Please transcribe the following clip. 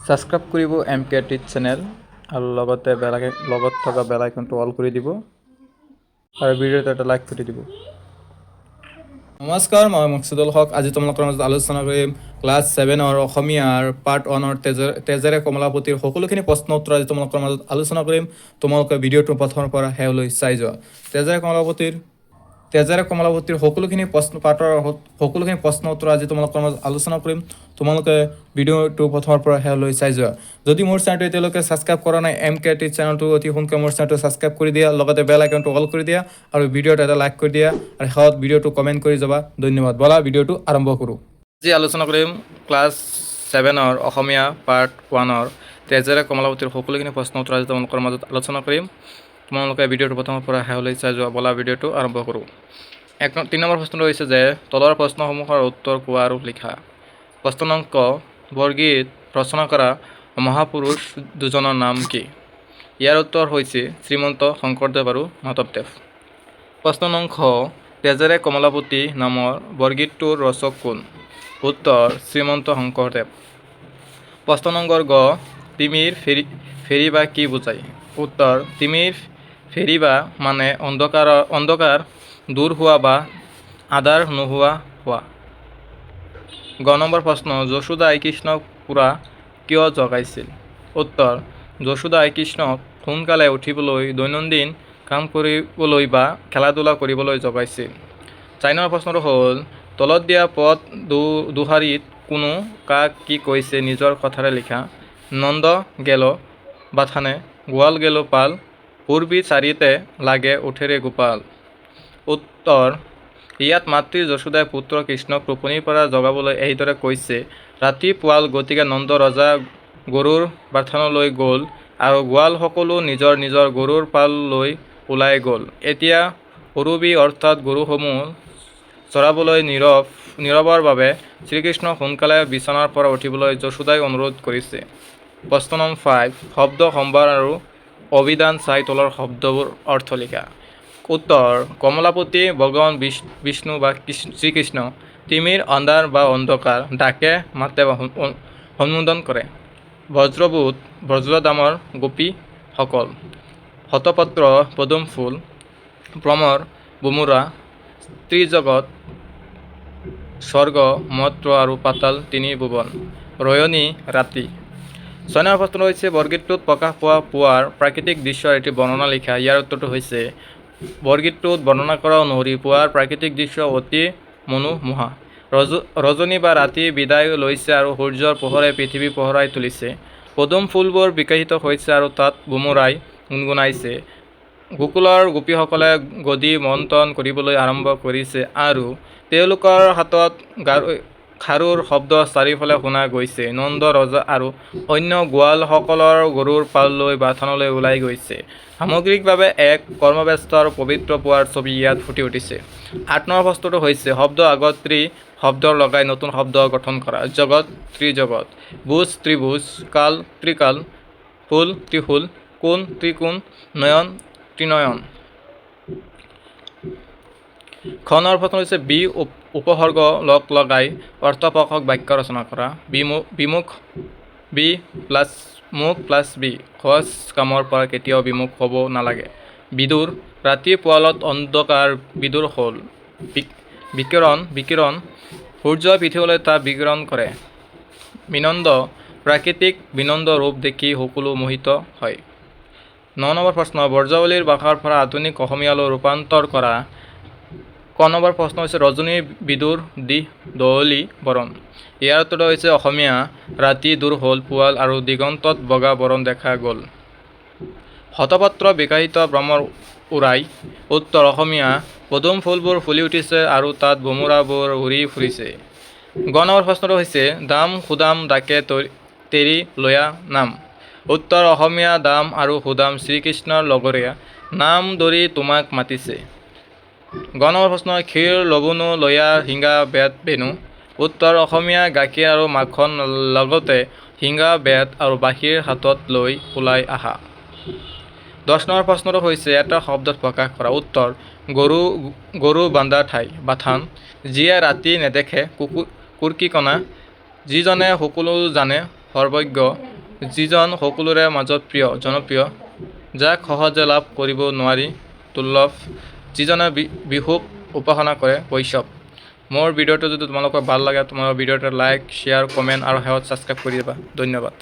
Subscribe কৰিব MK টিচ channel আৰু লগতে লগত থকা বেল আইকনটো অল কৰি দিব আৰু ভিডিঅ'টো এটা লাইক কৰি দিব। নমস্কাৰ, মই মকসুদুল হক। আজি তোমালোকৰ মাজত আলোচনা কৰিম ক্লাছ 7 অসমীয়াৰ পাৰ্ট 1 তেজেৰে কমলাপতিৰ সকলোখিনি প্ৰশ্ন উত্তৰ আজি তোমালোকৰ মাজত আলোচনা কৰিম। তোমালোকে ভিডিঅ'টো প্ৰথমৰ পৰা শেষলৈ চাই যোৱা। তেজেৰে কমলাপতিৰ সকলোখিনি প্ৰশ্ন উত্তৰ আজি তোমালোকৰ মাজত আলোচনা কৰিম। তোমালোকে ভিডিঅ'টো প্ৰথমৰ পৰা শেষলৈ চাই যোৱা। যদি মোৰ চেনেলটো এতিয়ালৈকে ছাবস্ক্ৰাইব কৰা নাই MK টিচ চেনেলটো অতি সোনকালে মোৰ চেনেলটো ছাবস্ক্ৰাইব কৰি দিয়া, লগতে বেল আইকনটো অল কৰি দিয়া আৰু ভিডিঅ'টো এটা লাইক কৰি দিয়া আৰু শেষত ভিডিঅ'টো কমেণ্ট কৰি যাবা। ধন্যবাদ। ব'লা ভিডিঅ'টো আৰম্ভ কৰোঁ। আজি আলোচনা কৰিম ক্লাছ 7 অসমীয়া পাৰ্ট 1 তেজেৰে কমলাপতিৰ সকলোখিনি প্ৰশ্ন উত্তৰ আজি তোমালোকৰ মাজত আলোচনা কৰিম। তোমালোকে ভিডিঅ'টো প্ৰথমৰ পৰা শেষলৈ চাই যোৱা। ব'লা ভিডিঅ'টো আৰম্ভ কৰোঁ। 3 নম্বৰ প্ৰশ্নটো হৈছে যে তলৰ প্ৰশ্নসমূহৰ উত্তৰ কোৱা আৰু লিখা। প্ৰশ্ন নং ক, বৰগীত ৰচনা কৰা মহাপুৰুষ দুজনৰ নাম কি? ইয়াৰ উত্তৰ হৈছে শ্ৰীমন্ত শংকৰদেৱ আৰু মাধৱদেৱ। প্ৰশ্ন নং খ, তেজেৰে কমলাপতি নামৰ বৰগীতটোৰ ৰচক কোন? উত্তৰ শ্ৰীমন্ত শংকৰদেৱ। প্ৰশ্ন নম্বৰ গ, তিমিৰ ফেৰিবা কি বুজায়? উত্তৰ তিমিৰ ফেৰিবা মানে অন্ধকাৰ দূৰ হোৱা বা আধাৰ নোহোৱা হোৱা। গ নম্বৰ প্ৰশ্ন, যশোদাই কৃষ্ণক পুৰা কিয় জগাইছিল? উত্তৰ যশোদাই কৃষ্ণক সোনকালে উঠিবলৈ, দৈনন্দিন কাম কৰিবলৈ বা খেলা ধূলা কৰিবলৈ জগাইছিল। 4 নম্বৰ প্ৰশ্নটো হ'ল, তলত দিয়া পদ দুশাৰীত কোনো কাক কি কৈছে নিজৰ কথাৰে লিখা। নন্দ গেল বাথানে, গোৱাল গেল পাল, পূৰ্বী চাৰিতে লাগে উঠেৰে গোপাল। উত্তৰ, ইয়াত মাতৃ যশোদাই পুত্ৰ কৃষ্ণক টোপনিৰ পৰা জগাবলৈ এইদৰে কৈছে। ৰাতি পুৱাল গতিকে নন্দ ৰজা গৰুৰ বাথানলৈ গ'ল আৰু গোৱাল সকলো নিজৰ নিজৰ গৰুৰ পাল লৈ ওলাই গ'ল। এতিয়া পূৰবী অৰ্থাৎ গৰুসমূহ চৰাবলৈ নীৰৱৰ বাবে শ্ৰীকৃষ্ণক সোনকালে বিচনাৰ পৰা উঠিবলৈ যশোদাই অনুৰোধ কৰিছে। প্ৰশ্ন নং 5, শব্দ সম্ভাৰ আৰু অভিধান চাই তলৰ শব্দবোৰ অৰ্থ লিখা। উত্তৰ, কমলাপতি ভগৱান বিষ্ণু বা শ্ৰীকৃষ্ণ তিমিৰ আন্ধাৰ বা অন্ধকাৰ ডাকে মাতে বা সম্বোধন কৰে। বজ্ৰবুট বজ্ৰদামৰ গোপীসকল, শতপত্ৰ পদুম ফুল, ভ্ৰমৰ ভোমোৰা, ত্ৰিজগত স্বৰ্গ মৰ্ত্য আৰু পাতাল তিনি ভুৱন, ৰয়নী ৰাতি। 6 নম্বৰ প্ৰশ্ন হৈছে, বৰগীতটোত প্ৰকাশ পোৱা পুৱাৰ প্ৰাকৃতিক দৃশ্যৰ এটি বৰ্ণনা লিখা। ইয়াৰ উত্তৰটো হৈছে, বৰগীতটোত বৰ্ণনা কৰা অনুসৰি পুৱাৰ প্ৰাকৃতিক দৃশ্য অতি মনোমোহা। ৰজনী বা ৰাতি বিদায় লৈছে আৰু সূৰ্যৰ পোহৰে পৃথিৱী পোহৰাই তুলিছে। পদুম ফুলবোৰ বিকশিত হৈছে আৰু তাত ভোমোৰাই গুণগুণাইছে। গোকুলৰ গোপীসকলে গদি মন্থন কৰিবলৈ আৰম্ভ কৰিছে আৰু তেওঁলোকৰ হাতত খাৰুৰ শব্দ চাৰিওফালে শুনা গৈছে। নন্দ ৰজা আৰু অন্য গোৱাল সকলৰ গৰুৰ পাল লৈ বাথানলৈ ওলাই গৈছে। সামগ্ৰিকভাৱে এক কৰ্মব্যস্ত আৰু পবিত্ৰ পুৱাৰ ছবি ইয়াত ফুটি উঠিছে। 8 নম্বৰ প্ৰশ্নটো হৈছে, শব্দ আগত ত্ৰি শব্দৰ লগাই নতুন শব্দ গঠন কৰা। জগত ত্ৰিজগত, ভুজ ত্ৰিভুজ, কাল ত্ৰিকাল, ফুল ত্ৰিশূল, কোণ ত্ৰিকোণ, নয়ন ত্ৰিনয়ন। খ নম্বৰ প্ৰশ্ন হৈছে, বি উপসৰ্গ লগাই অৰ্থপ্ৰকাশক বাক্য ৰচনা কৰা। বিমুখ বি প্লাছ মুখ প্লাছ বি, সহজ কামৰ পৰা কেতিয়াও বিমুখ হ'ব নালাগে। বিদুৰ, ৰাতি পুৱালত অন্ধকাৰ বিদুৰ হ'ল। বিকিৰণ, সূৰ্যই পৃথিৱীলৈ তাপ বিকিৰণ কৰে। বিনন্দ, প্ৰাকৃতিক বিনন্দ ৰূপ দেখি সকলো মোহিত হয়। 9 নম্বৰ প্ৰশ্ন, ব্ৰজাৱলীৰ ভাষাৰ পৰা আধুনিক অসমীয়ালৈ ৰূপান্তৰ কৰা। ক নম্বৰ প্ৰশ্ন হৈছে, ৰজনী বিদুৰ দিশ দহলী বৰণ। ইয়াৰ উত্তৰ হৈছে অসমীয়া, ৰাতি দূৰ হ'ল পুৱাল আৰু দিগন্তত বগা বৰণ দেখা গ'ল। শতপত্ৰ বিকশিত ভ্ৰমৰ উৰাই। উত্তৰ অসমীয়া, পদুম ফুলবোৰ ফুলি উঠিছে আৰু তাত ভোমোৰাবোৰ উৰি ফুৰিছে। গ নম্বৰ প্ৰশ্নটো হৈছে, দাম সুদাম ডাকে তেৰি লয়া নাম। উত্তৰ অসমীয়া, দাম আৰু সুদাম শ্ৰীকৃষ্ণৰ লগৰীয়া, নাম ধৰি তোমাক মাতিছে। গ নম্বৰ প্ৰশ্ন, ক্ষীৰ লৱণো লয়া শিঙা বেত বেণু। উত্তৰ অসমীয়া, গাখীৰ আৰু মাখন লগতে শিঙা বেত আৰু বাঁহীৰ হাতত লৈ ওলাই আহা। 10 নম্বৰ প্ৰশ্নটো হৈছে, এটা শব্দত প্ৰকাশ কৰা। উত্তৰ গৰু বান্ধা ঠাই, বাথান। যিয়ে ৰাতি নেদেখে কুৰ্কীকণা, যিজনে সকলো জানে সৰ্বজ্ঞ, যিজন সকলোৰে মাজত প্ৰিয় জনপ্ৰিয়, যাক সহজে লাভ কৰিব নোৱাৰি দুৰ্লভ, যিজনে বিহুক উপাসনা কৰে বৈষ্ণৱ। মোৰ ভিডিঅ'টো যদি তোমালোকৰ ভাল লাগে, তোমালোকৰ ভিডিঅ'টো লাইক, শ্বেয়াৰ, কমেণ্ট আৰু শেষত ছাবস্ক্ৰাইব কৰি দিবা। ধন্যবাদ।